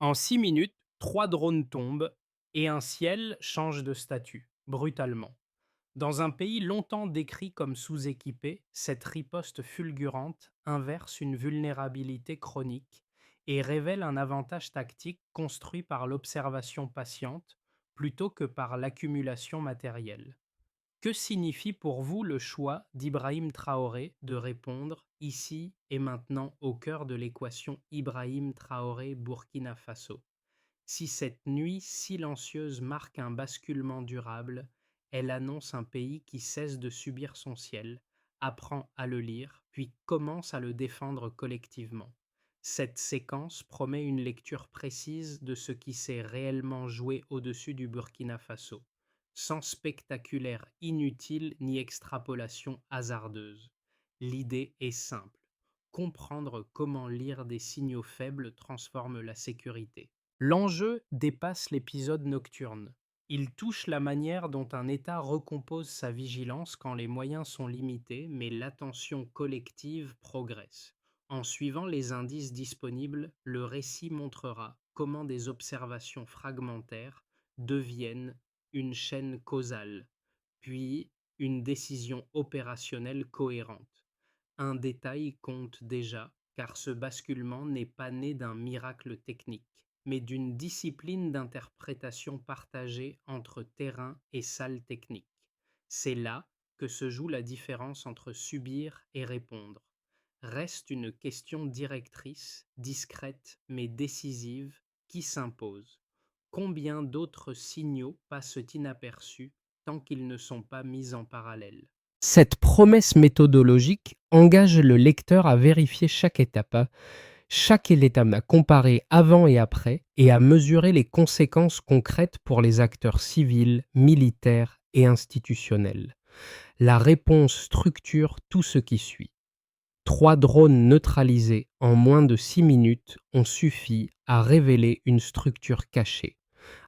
En 6 minutes, 3 drones tombent et un ciel change de statut, brutalement. Dans un pays longtemps décrit comme sous-équipé, cette riposte fulgurante inverse une vulnérabilité chronique et révèle un avantage tactique construit par l'observation patiente plutôt que par l'accumulation matérielle. Que signifie pour vous le choix d'Ibrahim Traoré de répondre ici et maintenant au cœur de l'équation Ibrahim Traoré-Burkina Faso? Si cette nuit silencieuse marque un basculement durable, elle annonce un pays qui cesse de subir son ciel, apprend à le lire, puis commence à le défendre collectivement. Cette séquence promet une lecture précise de ce qui s'est réellement joué au-dessus du Burkina Faso, sans spectaculaire inutile ni extrapolation hasardeuse. L'idée est simple: comprendre comment lire des signaux faibles transforme la sécurité. L'enjeu dépasse l'épisode nocturne. Il touche la manière dont un État recompose sa vigilance quand les moyens sont limités, mais l'attention collective progresse. En suivant les indices disponibles, le récit montrera comment des observations fragmentaires deviennent une chaîne causale, puis une décision opérationnelle cohérente. Un détail compte déjà, car ce basculement n'est pas né d'un miracle technique, mais d'une discipline d'interprétation partagée entre terrain et salle technique. C'est là que se joue la différence entre subir et répondre. Reste une question directrice, discrète mais décisive, qui s'impose. Combien d'autres signaux passent inaperçus tant qu'ils ne sont pas mis en parallèle? Cette promesse méthodologique engage le lecteur à vérifier chaque étape, à comparer avant et après et à mesurer les conséquences concrètes pour les acteurs civils, militaires et institutionnels. La réponse structure tout ce qui suit. 3 drones neutralisés en moins de 6 minutes ont suffi à révéler une structure cachée.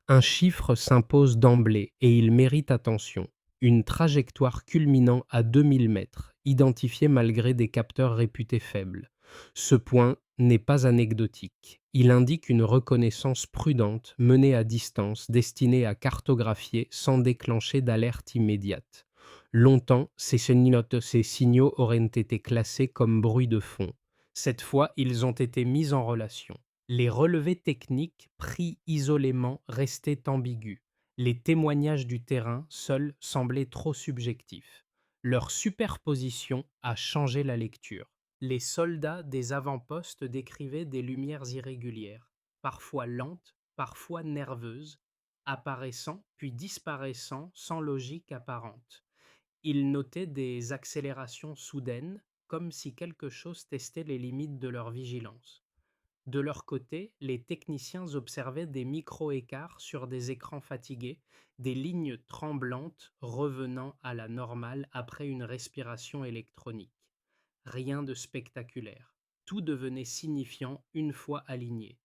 Un chiffre s'impose d'emblée et il mérite attention: une trajectoire culminant à 2000 mètres, identifiée malgré des capteurs réputés faibles. Ce point n'est pas anecdotique. Il indique une reconnaissance prudente menée à distance, destinée à cartographier sans déclencher d'alerte immédiate. Longtemps, ces signaux auraient été classés comme bruit de fond. Cette fois, ils ont été mis en relation. Les relevés techniques pris isolément restaient ambigus. Les témoignages du terrain seuls semblaient trop subjectifs. Leur superposition a changé la lecture. Les soldats des avant-postes décrivaient des lumières irrégulières, parfois lentes, parfois nerveuses, apparaissant puis disparaissant sans logique apparente. Ils notaient des accélérations soudaines, comme si quelque chose testait les limites de leur vigilance. De leur côté, les techniciens observaient des micro-écarts sur des écrans fatigués, des lignes tremblantes revenant à la normale après une respiration électronique. Rien de spectaculaire. Tout devenait signifiant une fois aligné.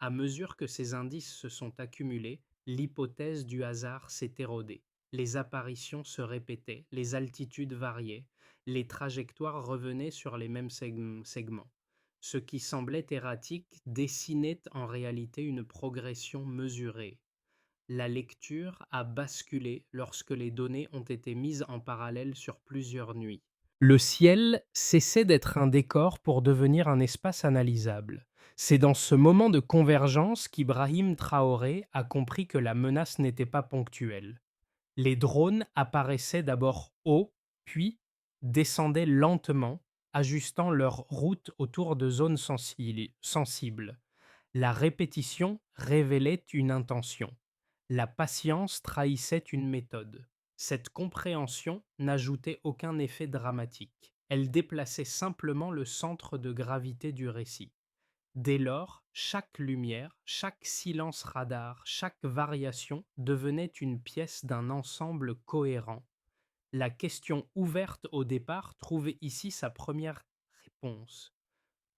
À mesure que ces indices se sont accumulés, l'hypothèse du hasard s'est érodée. Les apparitions se répétaient, les altitudes variaient, les trajectoires revenaient sur les mêmes segments. Ce qui semblait erratique dessinait en réalité une progression mesurée. La lecture a basculé lorsque les données ont été mises en parallèle sur plusieurs nuits. Le ciel cessait d'être un décor pour devenir un espace analysable. C'est dans ce moment de convergence qu'Ibrahim Traoré a compris que la menace n'était pas ponctuelle. Les drones apparaissaient d'abord haut, puis descendaient lentement, ajustant leur route autour de zones sensibles. La répétition révélait une intention. La patience trahissait une méthode. Cette compréhension n'ajoutait aucun effet dramatique. Elle déplaçait simplement le centre de gravité du récit. Dès lors, chaque lumière, chaque silence radar, chaque variation devenait une pièce d'un ensemble cohérent. La question ouverte au départ trouve ici sa première réponse.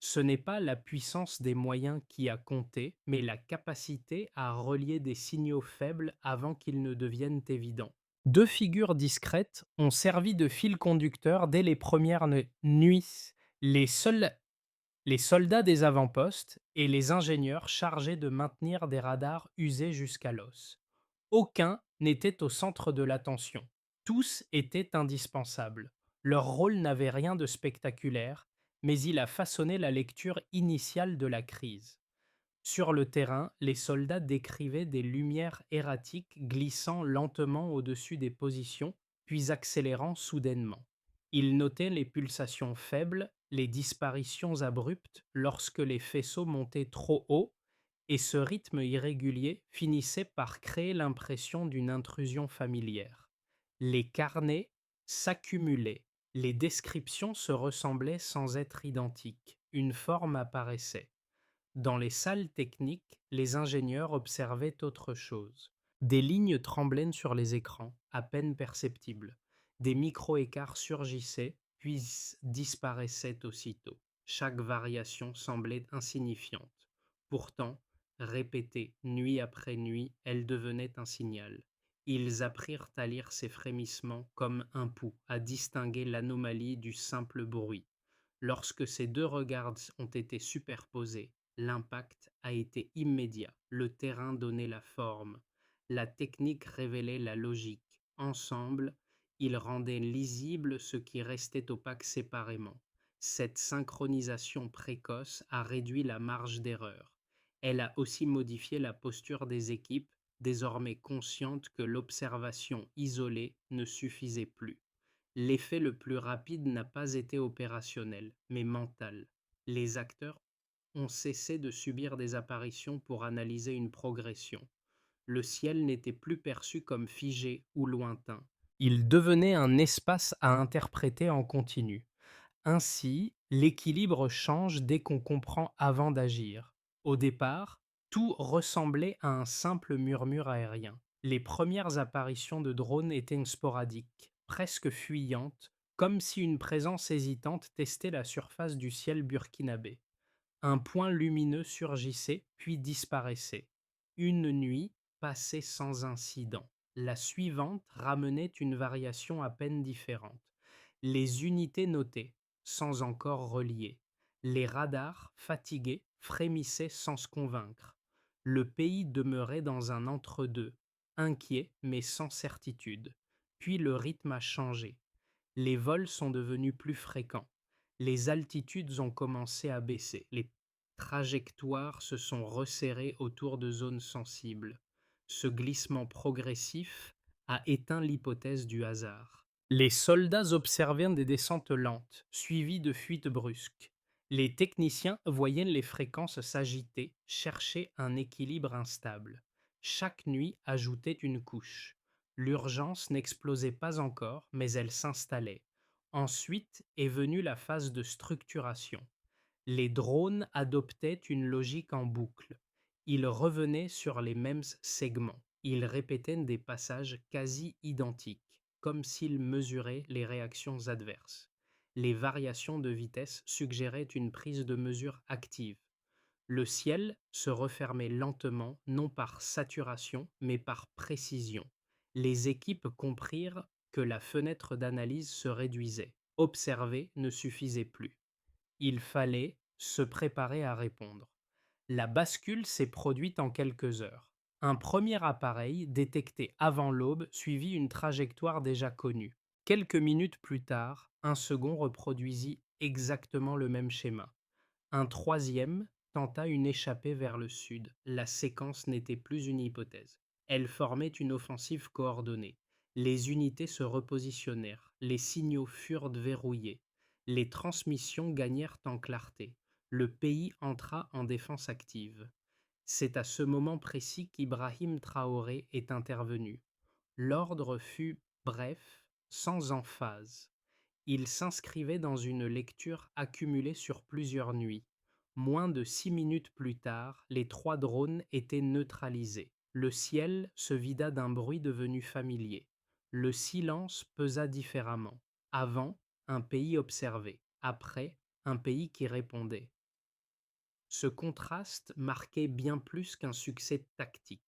Ce n'est pas la puissance des moyens qui a compté, mais la capacité à relier des signaux faibles avant qu'ils ne deviennent évidents. Deux figures discrètes ont servi de fil conducteur dès les premières nuits. Les seuls Les soldats des avant-postes et les ingénieurs chargés de maintenir des radars usés jusqu'à l'os. Aucun n'était au centre de l'attention. Tous étaient indispensables. Leur rôle n'avait rien de spectaculaire, mais il a façonné la lecture initiale de la crise. Sur le terrain, les soldats décrivaient des lumières erratiques glissant lentement au-dessus des positions, puis accélérant soudainement. Ils notaient les pulsations faibles, les disparitions abruptes lorsque les faisceaux montaient trop haut, et ce rythme irrégulier finissait par créer l'impression d'une intrusion familière. Les carnets s'accumulaient, les descriptions se ressemblaient sans être identiques, une forme apparaissait. Dans les salles techniques, les ingénieurs observaient autre chose. Des lignes tremblaient sur les écrans, à peine perceptibles. Des micro-écarts surgissaient, puis disparaissaient aussitôt. Chaque variation semblait insignifiante. Pourtant, répétée nuit après nuit, elle devenait un signal. Ils apprirent à lire ces frémissements comme un pouls, à distinguer l'anomalie du simple bruit. Lorsque ces deux regards ont été superposés, l'impact a été immédiat, le terrain donnait la forme, la technique révélait la logique. Ensemble, ils rendaient lisible ce qui restait opaque séparément. Cette synchronisation précoce a réduit la marge d'erreur. Elle a aussi modifié la posture des équipes, désormais conscientes que l'observation isolée ne suffisait plus. L'effet le plus rapide n'a pas été opérationnel, mais mental. Les acteurs ont cessé de subir des apparitions pour analyser une progression. Le ciel n'était plus perçu comme figé ou lointain. Il devenait un espace à interpréter en continu. Ainsi, l'équilibre change dès qu'on comprend avant d'agir. Au départ, tout ressemblait à un simple murmure aérien. Les premières apparitions de drones étaient sporadiques, presque fuyantes, comme si une présence hésitante testait la surface du ciel burkinabé. Un point lumineux surgissait, puis disparaissait. Une nuit passait sans incident. La suivante ramenait une variation à peine différente. Les unités notaient, sans encore relier. Les radars, fatigués, frémissaient sans se convaincre. Le pays demeurait dans un entre-deux, inquiet mais sans certitude. Puis le rythme a changé. Les vols sont devenus plus fréquents. Les altitudes ont commencé à baisser. Les trajectoires se sont resserrées autour de zones sensibles. Ce glissement progressif a éteint l'hypothèse du hasard. Les soldats observaient des descentes lentes, suivies de fuites brusques. Les techniciens voyaient les fréquences s'agiter, chercher un équilibre instable. Chaque nuit ajoutait une couche. L'urgence n'explosait pas encore, mais elle s'installait. Ensuite est venue la phase de structuration. Les drones adoptaient une logique en boucle. Ils revenaient sur les mêmes segments. Ils répétaient des passages quasi identiques, comme s'ils mesuraient les réactions adverses. Les variations de vitesse suggéraient une prise de mesure active. Le ciel se refermait lentement, non par saturation, mais par précision. Les équipes comprirent que la fenêtre d'analyse se réduisait. Observer ne suffisait plus. Il fallait se préparer à répondre. La bascule s'est produite en quelques heures. Un premier appareil, détecté avant l'aube, suivit une trajectoire déjà connue. Quelques minutes plus tard, un second reproduisit exactement le même schéma. Un troisième tenta une échappée vers le sud. La séquence n'était plus une hypothèse. Elle formait une offensive coordonnée. Les unités se repositionnèrent, les signaux furent verrouillés, les transmissions gagnèrent en clarté. Le pays entra en défense active. C'est à ce moment précis qu'Ibrahim Traoré est intervenu. L'ordre fut bref, sans emphase. Il s'inscrivait dans une lecture accumulée sur plusieurs nuits. Moins de 6 minutes plus tard, les trois drones étaient neutralisés. Le ciel se vida d'un bruit devenu familier. Le silence pesa différemment. Avant, un pays observé. Après, un pays qui répondait. Ce contraste marquait bien plus qu'un succès tactique.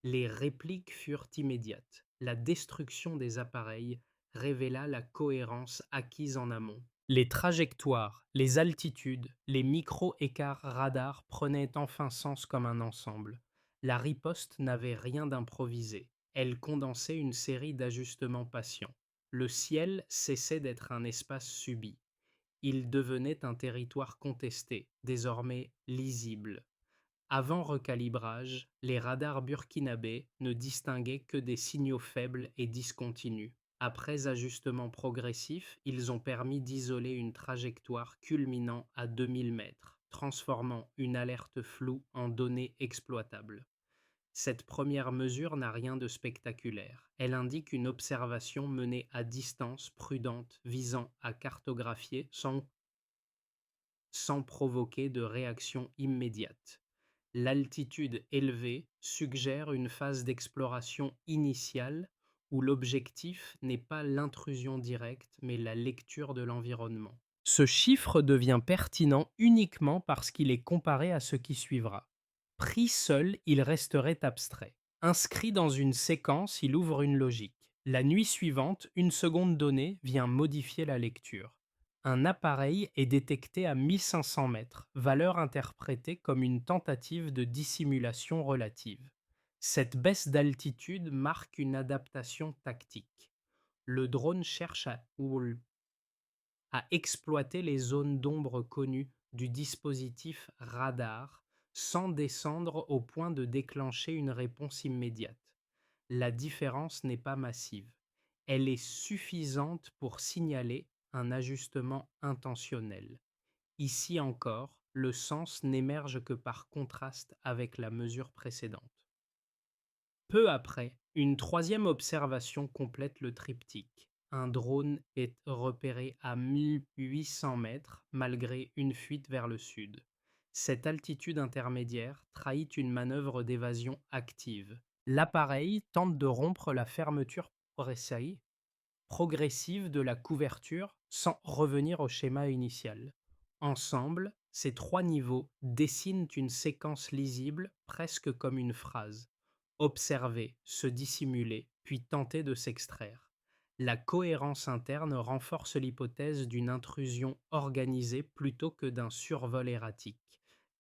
Les répliques furent immédiates. La destruction des appareils révéla la cohérence acquise en amont. Les trajectoires, les altitudes, les micro-écarts radars prenaient enfin sens comme un ensemble. La riposte n'avait rien d'improvisé. Elle condensait une série d'ajustements patients. Le ciel cessait d'être un espace subi. Il devenait un territoire contesté, désormais lisible. Avant recalibrage, les radars burkinabés ne distinguaient que des signaux faibles et discontinus. Après ajustement progressif, ils ont permis d'isoler une trajectoire culminant à 2000 mètres, transformant une alerte floue en donnée exploitable. Cette première mesure n'a rien de spectaculaire. Elle indique une observation menée à distance prudente visant à cartographier sans provoquer de réaction immédiate. L'altitude élevée suggère une phase d'exploration initiale où l'objectif n'est pas l'intrusion directe mais la lecture de l'environnement. Ce chiffre devient pertinent uniquement parce qu'il est comparé à ce qui suivra. Pris seul, il resterait abstrait. Inscrit dans une séquence, il ouvre une logique. La nuit suivante, une seconde donnée vient modifier la lecture. Un appareil est détecté à 1500 mètres, valeur interprétée comme une tentative de dissimulation relative. Cette baisse d'altitude marque une adaptation tactique. Le drone cherche à exploiter les zones d'ombre connues du dispositif radar sans descendre au point de déclencher une réponse immédiate. La différence n'est pas massive. Elle est suffisante pour signaler un ajustement intentionnel. Ici encore, le sens n'émerge que par contraste avec la mesure précédente. Peu après, une troisième observation complète le triptyque. Un drone est repéré à 1800 mètres malgré une fuite vers le sud. Cette altitude intermédiaire trahit une manœuvre d'évasion active. L'appareil tente de rompre la fermeture progressive de la couverture sans revenir au schéma initial. Ensemble, ces trois niveaux dessinent une séquence lisible presque comme une phrase. Observer, se dissimuler, puis tenter de s'extraire. La cohérence interne renforce l'hypothèse d'une intrusion organisée plutôt que d'un survol erratique.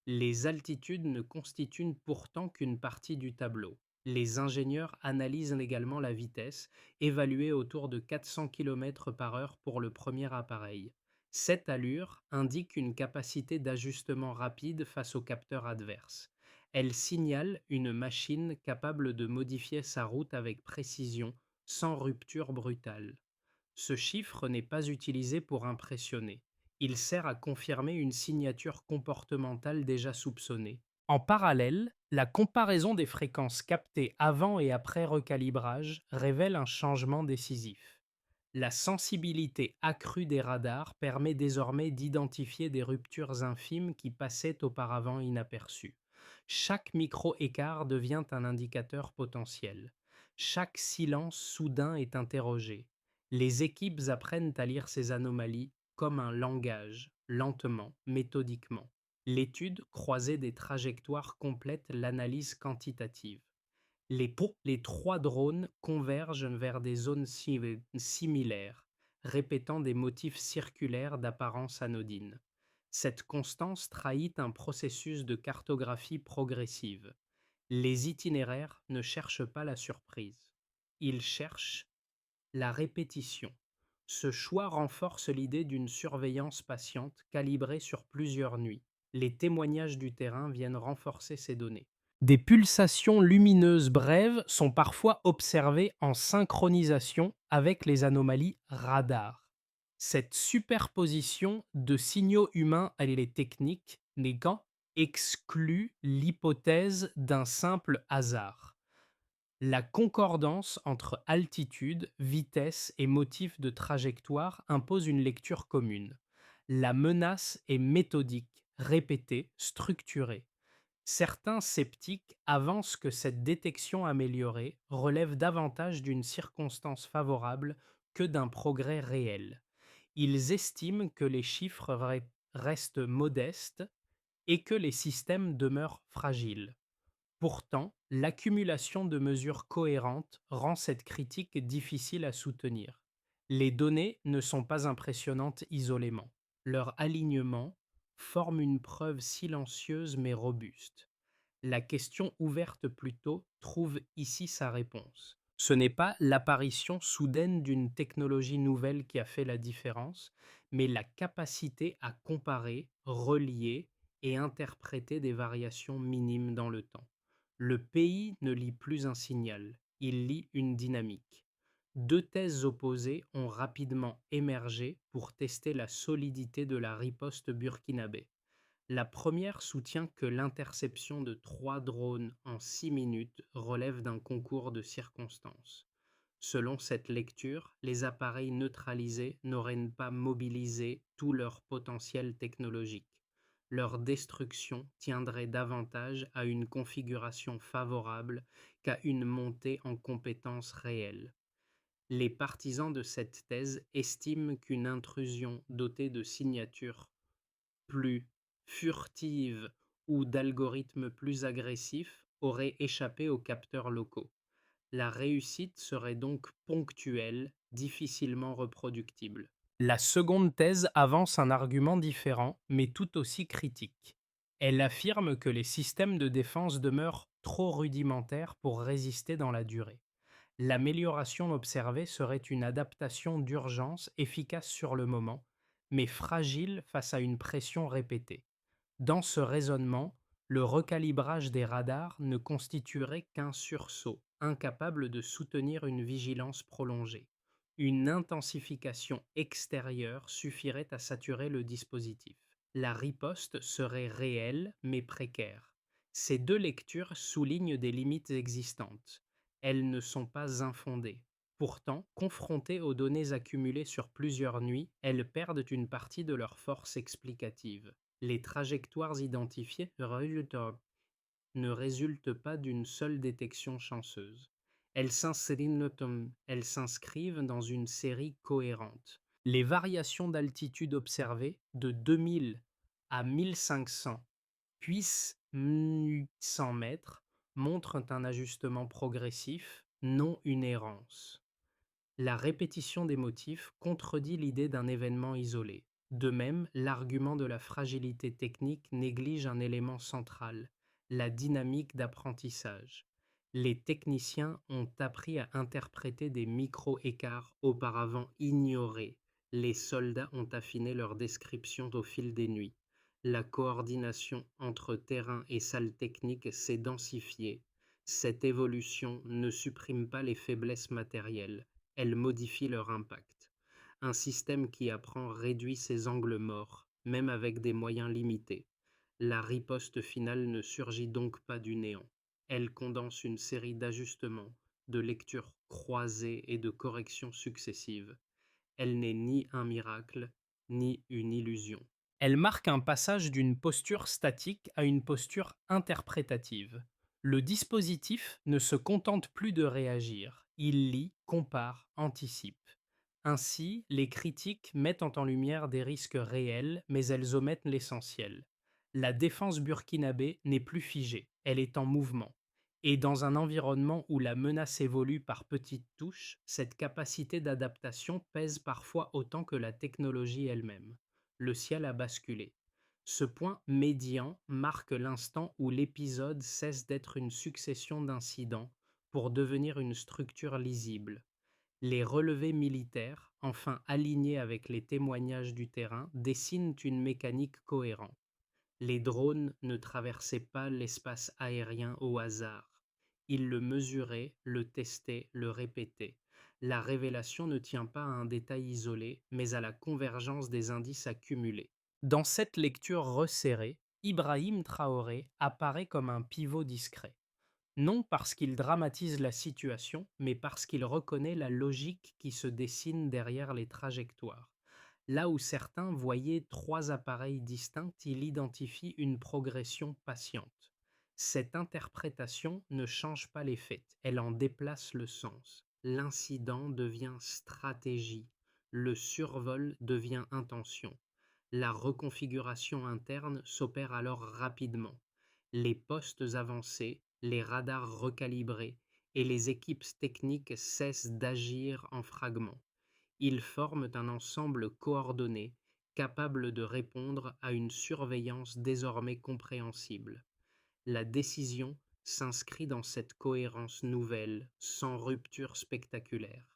Les altitudes ne constituent pourtant qu'une partie du tableau. Les ingénieurs analysent également la vitesse, évaluée autour de 400 km/h pour le premier appareil. Cette allure indique une capacité d'ajustement rapide face aux capteurs adverses. Elle signale une machine capable de modifier sa route avec précision, sans rupture brutale. Ce chiffre n'est pas utilisé pour impressionner. Il sert à confirmer une signature comportementale déjà soupçonnée. En parallèle, la comparaison des fréquences captées avant et après recalibrage révèle un changement décisif. La sensibilité accrue des radars permet désormais d'identifier des ruptures infimes qui passaient auparavant inaperçues. Chaque micro-écart devient un indicateur potentiel. Chaque silence soudain est interrogé. Les équipes apprennent à lire ces anomalies comme un langage, lentement, méthodiquement. L'étude croisée des trajectoires complète l'analyse quantitative. Les trois drones convergent vers des zones similaires, répétant des motifs circulaires d'apparence anodine. Cette constance trahit un processus de cartographie progressive. Les itinéraires ne cherchent pas la surprise. Ils cherchent la répétition. Ce choix renforce l'idée d'une surveillance patiente calibrée sur plusieurs nuits. Les témoignages du terrain viennent renforcer ces données. Des pulsations lumineuses brèves sont parfois observées en synchronisation avec les anomalies radar. Cette superposition de signaux humains et les techniques négant exclut l'hypothèse d'un simple hasard. La concordance entre altitude, vitesse et motif de trajectoire impose une lecture commune. La menace est méthodique, répétée, structurée. Certains sceptiques avancent que cette détection améliorée relève davantage d'une circonstance favorable que d'un progrès réel. Ils estiment que les chiffres restent modestes et que les systèmes demeurent fragiles. Pourtant, l'accumulation de mesures cohérentes rend cette critique difficile à soutenir. Les données ne sont pas impressionnantes isolément. Leur alignement forme une preuve silencieuse mais robuste. La question ouverte plutôt trouve ici sa réponse. Ce n'est pas l'apparition soudaine d'une technologie nouvelle qui a fait la différence, mais la capacité à comparer, relier et interpréter des variations minimes dans le temps. Le pays ne lit plus un signal, il lit une dynamique. Deux thèses opposées ont rapidement émergé pour tester la solidité de la riposte burkinabé. La première soutient que l'interception de 3 drones en 6 minutes relève d'un concours de circonstances. Selon cette lecture, les appareils neutralisés n'auraient pas mobilisé tout leur potentiel technologique. Leur destruction tiendrait davantage à une configuration favorable qu'à une montée en compétences réelles. Les partisans de cette thèse estiment qu'une intrusion dotée de signatures plus furtives ou d'algorithmes plus agressifs auraient échappé aux capteurs locaux. La réussite serait donc ponctuelle, difficilement reproductible. La seconde thèse avance un argument différent, mais tout aussi critique. Elle affirme que les systèmes de défense demeurent trop rudimentaires pour résister dans la durée. L'amélioration observée serait une adaptation d'urgence efficace sur le moment, mais fragile face à une pression répétée. Dans ce raisonnement, le recalibrage des radars ne constituerait qu'un sursaut, incapable de soutenir une vigilance prolongée. Une intensification extérieure suffirait à saturer le dispositif. La riposte serait réelle mais précaire. Ces deux lectures soulignent des limites existantes. Elles ne sont pas infondées. Pourtant, confrontées aux données accumulées sur plusieurs nuits, elles perdent une partie de leur force explicative. Les trajectoires identifiées ne résultent pas d'une seule détection chanceuse. Elles s'inscrivent dans une série cohérente. Les variations d'altitude observées de 2000 à 1500 puis 1800 mètres montrent un ajustement progressif, non une errance. La répétition des motifs contredit l'idée d'un événement isolé. De même, l'argument de la fragilité technique néglige un élément central, la dynamique d'apprentissage. Les techniciens ont appris à interpréter des micro-écarts auparavant ignorés. Les soldats ont affiné leur description au fil des nuits. La coordination entre terrain et salle technique s'est densifiée. Cette évolution ne supprime pas les faiblesses matérielles, elle modifie leur impact. Un système qui apprend réduit ses angles morts, même avec des moyens limités. La riposte finale ne surgit donc pas du néant. Elle condense une série d'ajustements, de lectures croisées et de corrections successives. Elle n'est ni un miracle, ni une illusion. Elle marque un passage d'une posture statique à une posture interprétative. Le dispositif ne se contente plus de réagir, il lit, compare, anticipe. Ainsi, les critiques mettent en lumière des risques réels, mais elles omettent l'essentiel. La défense burkinabé n'est plus figée, elle est en mouvement. Et dans un environnement où la menace évolue par petites touches, cette capacité d'adaptation pèse parfois autant que la technologie elle-même. Le ciel a basculé. Ce point médian marque l'instant où l'épisode cesse d'être une succession d'incidents pour devenir une structure lisible. Les relevés militaires, enfin alignés avec les témoignages du terrain, dessinent une mécanique cohérente. Les drones ne traversaient pas l'espace aérien au hasard. Ils le mesuraient, le testaient, le répétaient. La révélation ne tient pas à un détail isolé, mais à la convergence des indices accumulés. Dans cette lecture resserrée, Ibrahim Traoré apparaît comme un pivot discret. Non parce qu'il dramatise la situation, mais parce qu'il reconnaît la logique qui se dessine derrière les trajectoires. Là où certains voyaient 3 appareils distincts, il identifie une progression patiente. Cette interprétation ne change pas les faits, elle en déplace le sens. L'incident devient stratégie, le survol devient intention. La reconfiguration interne s'opère alors rapidement. Les postes avancés, les radars recalibrés et les équipes techniques cessent d'agir en fragments. Ils forment un ensemble coordonné, capable de répondre à une surveillance désormais compréhensible. La décision s'inscrit dans cette cohérence nouvelle, sans rupture spectaculaire.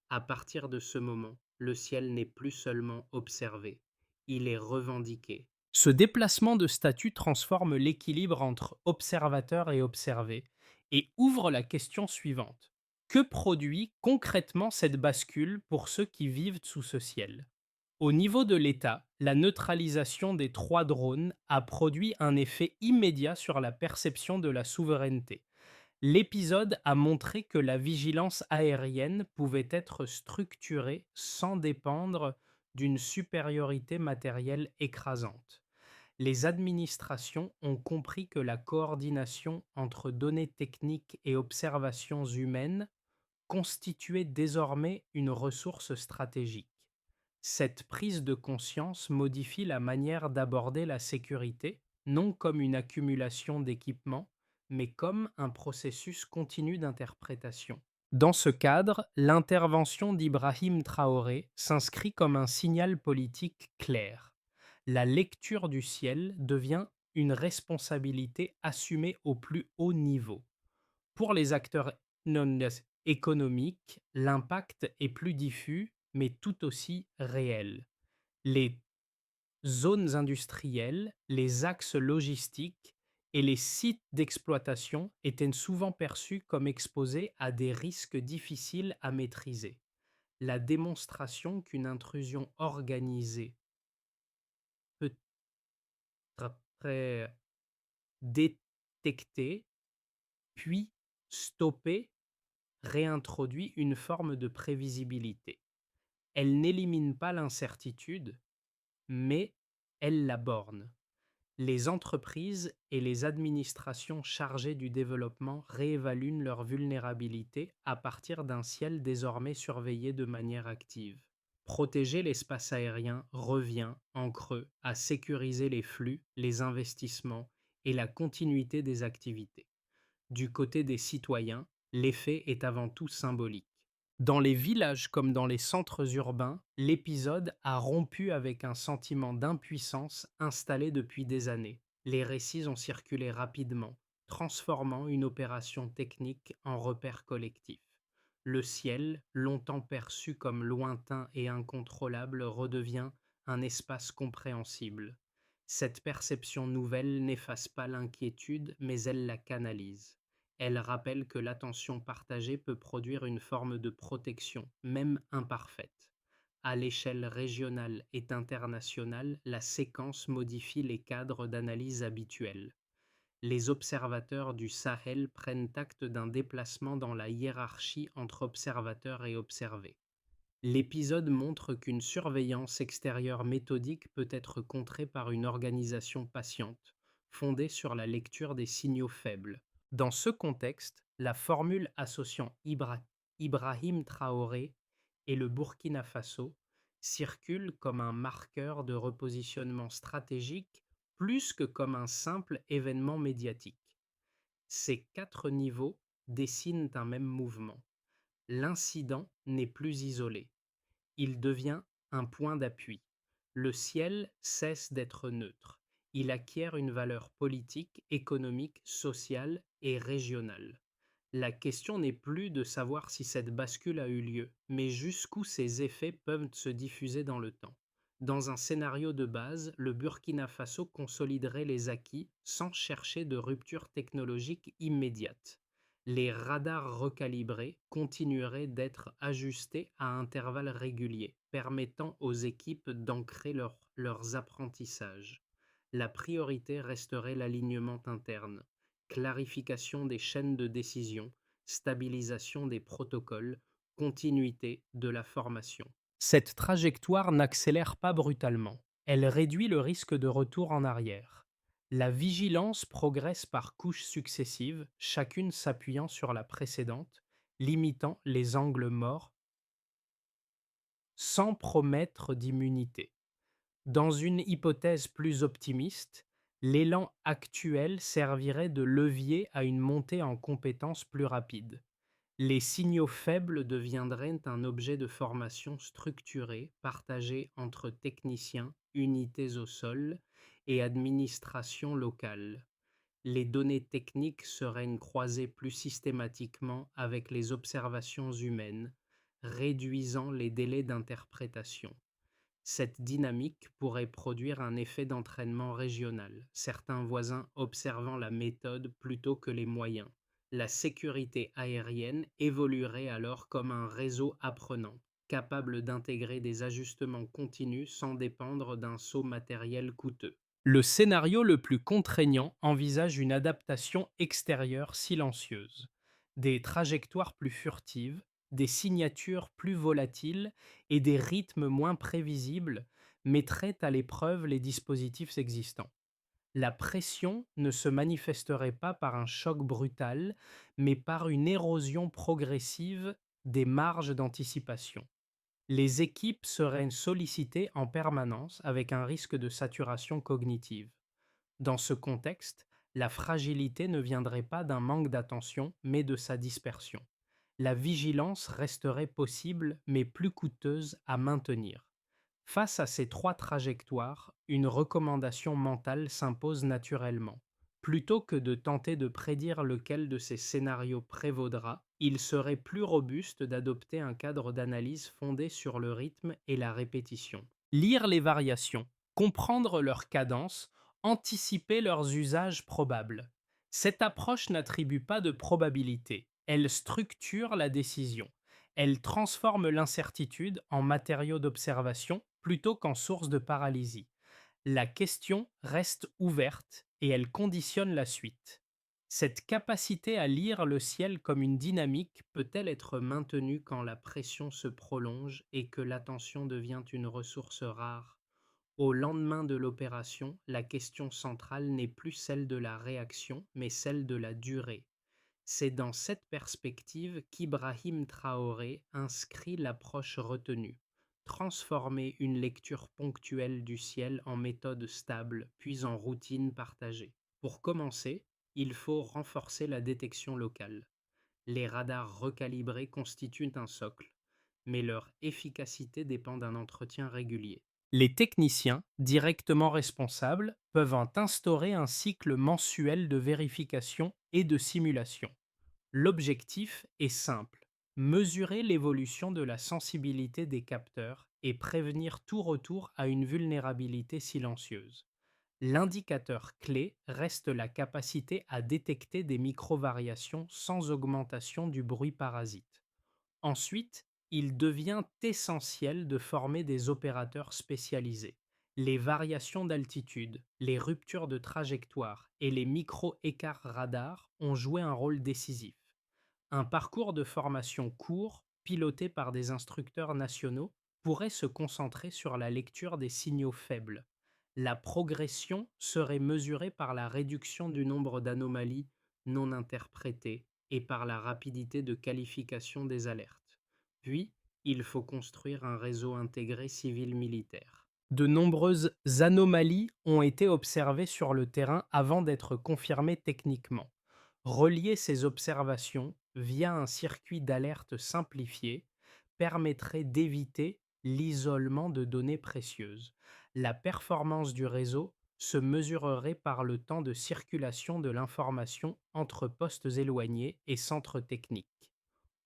À partir de ce moment, le ciel n'est plus seulement observé, il est revendiqué. Ce déplacement de statut transforme l'équilibre entre observateur et observé et ouvre la question suivante. Que produit concrètement cette bascule pour ceux qui vivent sous ce ciel? Au niveau de l'État, la neutralisation des 3 drones a produit un effet immédiat sur la perception de la souveraineté. L'épisode a montré que la vigilance aérienne pouvait être structurée sans dépendre d'une supériorité matérielle écrasante. Les administrations ont compris que la coordination entre données techniques et observations humaines constituait désormais une ressource stratégique. Cette prise de conscience modifie la manière d'aborder la sécurité, non comme une accumulation d'équipements, mais comme un processus continu d'interprétation. Dans ce cadre, l'intervention d'Ibrahim Traoré s'inscrit comme un signal politique clair. La lecture du ciel devient une responsabilité assumée au plus haut niveau. Pour les acteurs non économiques, l'impact est plus diffus, mais tout aussi réel. Les zones industrielles, les axes logistiques et les sites d'exploitation étaient souvent perçus comme exposés à des risques difficiles à maîtriser. La démonstration qu'une intrusion organisée peut être détectée, puis stoppée, réintroduit une forme de prévisibilité. Elle n'élimine pas l'incertitude, mais elle la borne. Les entreprises et les administrations chargées du développement réévaluent leur vulnérabilité à partir d'un ciel désormais surveillé de manière active. Protéger l'espace aérien revient, en creux, à sécuriser les flux, les investissements et la continuité des activités. Du côté des citoyens, l'effet est avant tout symbolique. Dans les villages comme dans les centres urbains, l'épisode a rompu avec un sentiment d'impuissance installé depuis des années. Les récits ont circulé rapidement, transformant une opération technique en repère collectif. Le ciel, longtemps perçu comme lointain et incontrôlable, redevient un espace compréhensible. Cette perception nouvelle n'efface pas l'inquiétude, mais elle la canalise. Elle rappelle que l'attention partagée peut produire une forme de protection, même imparfaite. À l'échelle régionale et internationale, la séquence modifie les cadres d'analyse habituels. Les observateurs du Sahel prennent acte d'un déplacement dans la hiérarchie entre observateurs et observés. L'épisode montre qu'une surveillance extérieure méthodique peut être contrée par une organisation patiente, fondée sur la lecture des signaux faibles. Dans ce contexte, la formule associant Ibrahim Traoré et le Burkina Faso circule comme un marqueur de repositionnement stratégique plus que comme un simple événement médiatique. Ces 4 niveaux dessinent un même mouvement. L'incident n'est plus isolé. Il devient un point d'appui. Le ciel cesse d'être neutre. Il acquiert une valeur politique, économique, sociale et régionale. La question n'est plus de savoir si cette bascule a eu lieu, mais jusqu'où ses effets peuvent se diffuser dans le temps. Dans un scénario de base, le Burkina Faso consoliderait les acquis sans chercher de rupture technologique immédiate. Les radars recalibrés continueraient d'être ajustés à intervalles réguliers, permettant aux équipes d'ancrer leurs apprentissages. La priorité resterait l'alignement interne, clarification des chaînes de décision, stabilisation des protocoles, continuité de la formation. Cette trajectoire n'accélère pas brutalement. Elle réduit le risque de retour en arrière. La vigilance progresse par couches successives, chacune s'appuyant sur la précédente, limitant les angles morts sans promettre d'immunité. Dans une hypothèse plus optimiste, l'élan actuel servirait de levier à une montée en compétences plus rapide. Les signaux faibles deviendraient un objet de formation structuré, partagé entre techniciens, unités au sol et administration locale. Les données techniques seraient croisées plus systématiquement avec les observations humaines, réduisant les délais d'interprétation. Cette dynamique pourrait produire un effet d'entraînement régional, certains voisins observant la méthode plutôt que les moyens. La sécurité aérienne évoluerait alors comme un réseau apprenant, capable d'intégrer des ajustements continus sans dépendre d'un saut matériel coûteux. Le scénario le plus contraignant envisage une adaptation extérieure silencieuse, des trajectoires plus furtives, des signatures plus volatiles et des rythmes moins prévisibles mettraient à l'épreuve les dispositifs existants. La pression ne se manifesterait pas par un choc brutal, mais par une érosion progressive des marges d'anticipation. Les équipes seraient sollicitées en permanence avec un risque de saturation cognitive. Dans ce contexte, la fragilité ne viendrait pas d'un manque d'attention, mais de sa dispersion. La vigilance resterait possible, mais plus coûteuse à maintenir. Face à ces trois trajectoires, une recommandation mentale s'impose naturellement. Plutôt que de tenter de prédire lequel de ces scénarios prévaudra, il serait plus robuste d'adopter un cadre d'analyse fondé sur le rythme et la répétition. Lire les variations, comprendre leur cadence, anticiper leurs usages probables. Cette approche n'attribue pas de probabilité, elle structure la décision. Elle transforme l'incertitude en matériau d'observation plutôt qu'en source de paralysie. La question reste ouverte et elle conditionne la suite. Cette capacité à lire le ciel comme une dynamique peut-elle être maintenue quand la pression se prolonge et que l'attention devient une ressource rare? Au lendemain de l'opération, la question centrale n'est plus celle de la réaction, mais celle de la durée. C'est dans cette perspective qu'Ibrahim Traoré inscrit l'approche retenue: transformer une lecture ponctuelle du ciel en méthode stable, puis en routine partagée. Pour commencer, il faut renforcer la détection locale. Les radars recalibrés constituent un socle, mais leur efficacité dépend d'un entretien régulier. Les techniciens, directement responsables, peuvent instaurer un cycle mensuel de vérification et de simulation. L'objectif est simple: mesurer l'évolution de la sensibilité des capteurs et prévenir tout retour à une vulnérabilité silencieuse. L'indicateur clé reste la capacité à détecter des micro-variations sans augmentation du bruit parasite. Ensuite, il devient essentiel de former des opérateurs spécialisés. Les variations d'altitude, les ruptures de trajectoire et les micro-écarts radars ont joué un rôle décisif. Un parcours de formation court, piloté par des instructeurs nationaux, pourrait se concentrer sur la lecture des signaux faibles. La progression serait mesurée par la réduction du nombre d'anomalies non interprétées et par la rapidité de qualification des alertes. Puis, il faut construire un réseau intégré civil-militaire. De nombreuses anomalies ont été observées sur le terrain avant d'être confirmées techniquement. Relier ces observations via un circuit d'alerte simplifié permettrait d'éviter l'isolement de données précieuses. La performance du réseau se mesurerait par le temps de circulation de l'information entre postes éloignés et centres techniques.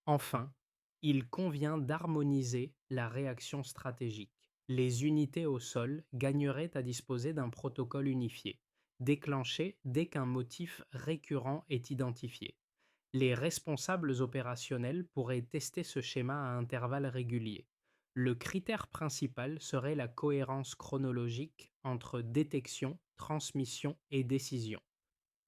Enfin, il convient d'harmoniser la réaction stratégique. Les unités au sol gagneraient à disposer d'un protocole unifié, déclenché dès qu'un motif récurrent est identifié. Les responsables opérationnels pourraient tester ce schéma à intervalles réguliers. Le critère principal serait la cohérence chronologique entre détection, transmission et décision.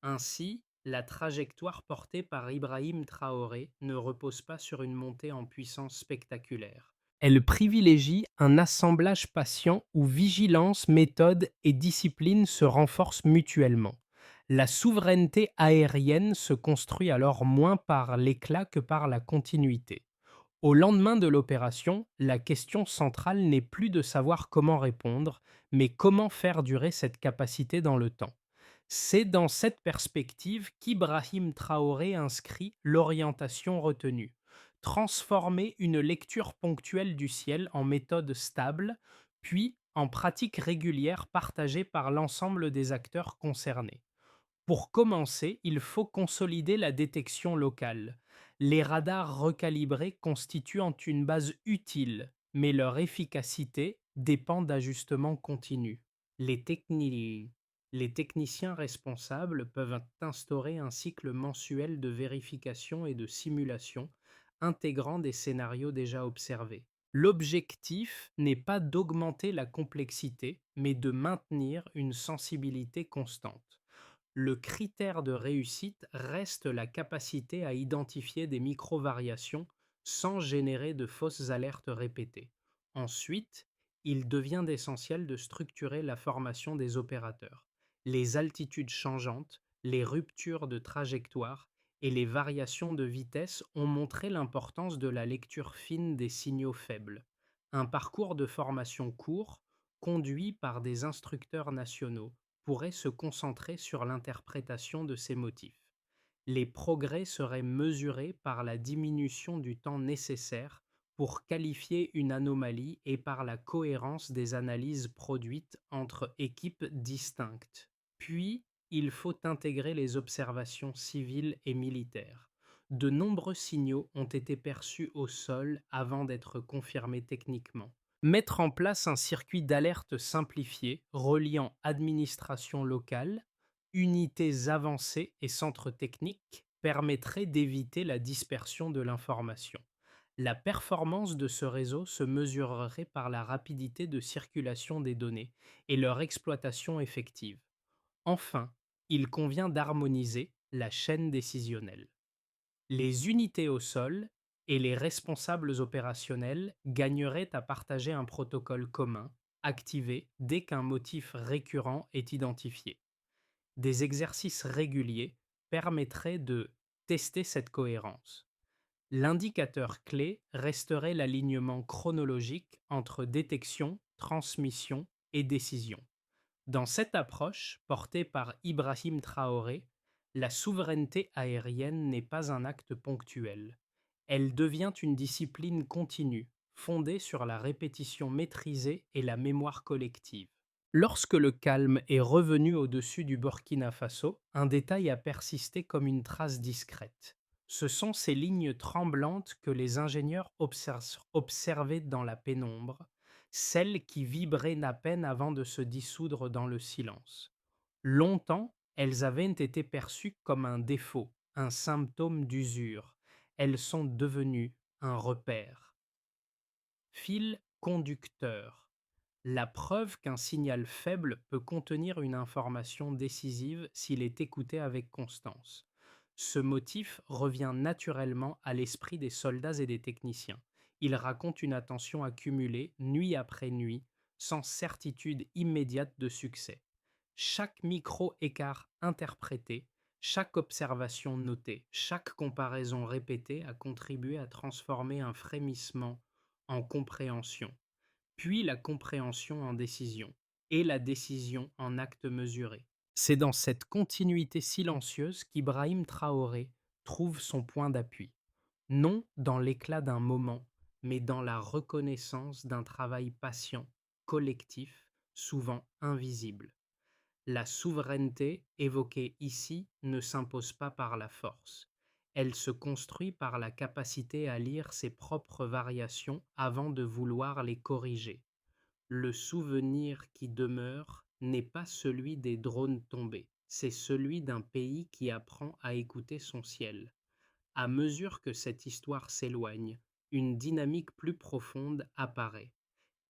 Ainsi, la trajectoire portée par Ibrahim Traoré ne repose pas sur une montée en puissance spectaculaire. Elle privilégie un assemblage patient où vigilance, méthode et discipline se renforcent mutuellement. La souveraineté aérienne se construit alors moins par l'éclat que par la continuité. Au lendemain de l'opération, la question centrale n'est plus de savoir comment répondre, mais comment faire durer cette capacité dans le temps. C'est dans cette perspective qu'Ibrahim Traoré inscrit l'orientation retenue: transformer une lecture ponctuelle du ciel en méthode stable, puis en pratique régulière partagée par l'ensemble des acteurs concernés. Pour commencer, il faut consolider la détection locale. Les radars recalibrés constituent une base utile, mais leur efficacité dépend d'ajustements continus. Les, techni- les techniciens responsables peuvent instaurer un cycle mensuel de vérification et de simulation intégrant des scénarios déjà observés. L'objectif n'est pas d'augmenter la complexité, mais de maintenir une sensibilité constante. Le critère de réussite reste la capacité à identifier des micro-variations sans générer de fausses alertes répétées. Ensuite, il devient essentiel de structurer la formation des opérateurs. Les altitudes changeantes, les ruptures de trajectoire et les variations de vitesse ont montré l'importance de la lecture fine des signaux faibles. Un parcours de formation court, conduit par des instructeurs nationaux, pourrait se concentrer sur l'interprétation de ces motifs. Les progrès seraient mesurés par la diminution du temps nécessaire pour qualifier une anomalie et par la cohérence des analyses produites entre équipes distinctes. Puis, il faut intégrer les observations civiles et militaires. De nombreux signaux ont été perçus au sol avant d'être confirmés techniquement. Mettre en place un circuit d'alerte simplifié reliant administration locale, unités avancées et centres techniques permettrait d'éviter la dispersion de l'information. La performance de ce réseau se mesurerait par la rapidité de circulation des données et leur exploitation effective. Enfin, il convient d'harmoniser la chaîne décisionnelle. Les unités au sol et les responsables opérationnels gagneraient à partager un protocole commun, activé dès qu'un motif récurrent est identifié. Des exercices réguliers permettraient de tester cette cohérence. L'indicateur clé resterait l'alignement chronologique entre détection, transmission et décision. Dans cette approche, portée par Ibrahim Traoré, la souveraineté aérienne n'est pas un acte ponctuel. Elle devient une discipline continue, fondée sur la répétition maîtrisée et la mémoire collective. Lorsque le calme est revenu au-dessus du Burkina Faso, un détail a persisté comme une trace discrète. Ce sont ces lignes tremblantes que les ingénieurs observaient dans la pénombre, celles qui vibraient à peine avant de se dissoudre dans le silence. Longtemps, elles avaient été perçues comme un défaut, un symptôme d'usure. Elles sont devenues un repère. Fil conducteur. La preuve qu'un signal faible peut contenir une information décisive s'il est écouté avec constance. Ce motif revient naturellement à l'esprit des soldats et des techniciens. Il raconte une attention accumulée nuit après nuit, sans certitude immédiate de succès. Chaque micro-écart interprété, chaque observation notée, chaque comparaison répétée a contribué à transformer un frémissement en compréhension, puis la compréhension en décision, et la décision en acte mesuré. C'est dans cette continuité silencieuse qu'Ibrahim Traoré trouve son point d'appui, non dans l'éclat d'un moment, mais dans la reconnaissance d'un travail patient, collectif, souvent invisible. La souveraineté évoquée ici ne s'impose pas par la force. Elle se construit par la capacité à lire ses propres variations avant de vouloir les corriger. Le souvenir qui demeure n'est pas celui des drones tombés, c'est celui d'un pays qui apprend à écouter son ciel. À mesure que cette histoire s'éloigne, une dynamique plus profonde apparaît.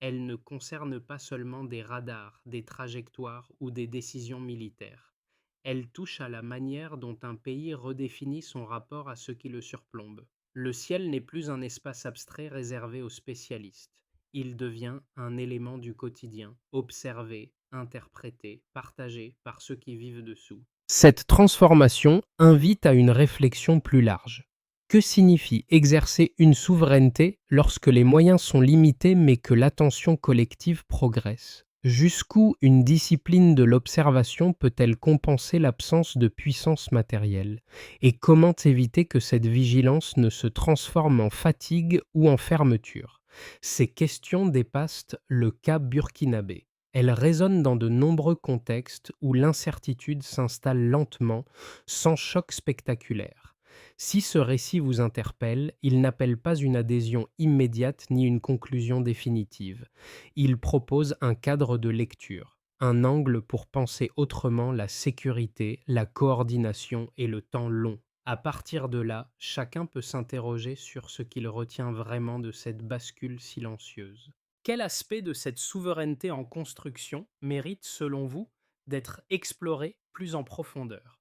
Elle ne concerne pas seulement des radars, des trajectoires ou des décisions militaires. Elle touche à la manière dont un pays redéfinit son rapport à ce qui le surplombe. Le ciel n'est plus un espace abstrait réservé aux spécialistes. Il devient un élément du quotidien, observé, interprété, partagé par ceux qui vivent dessous. Cette transformation invite à une réflexion plus large. Que signifie exercer une souveraineté lorsque les moyens sont limités mais que l'attention collective progresse? Jusqu'où une discipline de l'observation peut-elle compenser l'absence de puissance matérielle? Et comment éviter que cette vigilance ne se transforme en fatigue ou en fermeture? Ces questions dépassent le cas burkinabé. Elles résonnent dans de nombreux contextes où l'incertitude s'installe lentement, sans choc spectaculaire. Si ce récit vous interpelle, il n'appelle pas une adhésion immédiate ni une conclusion définitive. Il propose un cadre de lecture, un angle pour penser autrement la sécurité, la coordination et le temps long. À partir de là, chacun peut s'interroger sur ce qu'il retient vraiment de cette bascule silencieuse. Quel aspect de cette souveraineté en construction mérite, selon vous, d'être exploré plus en profondeur?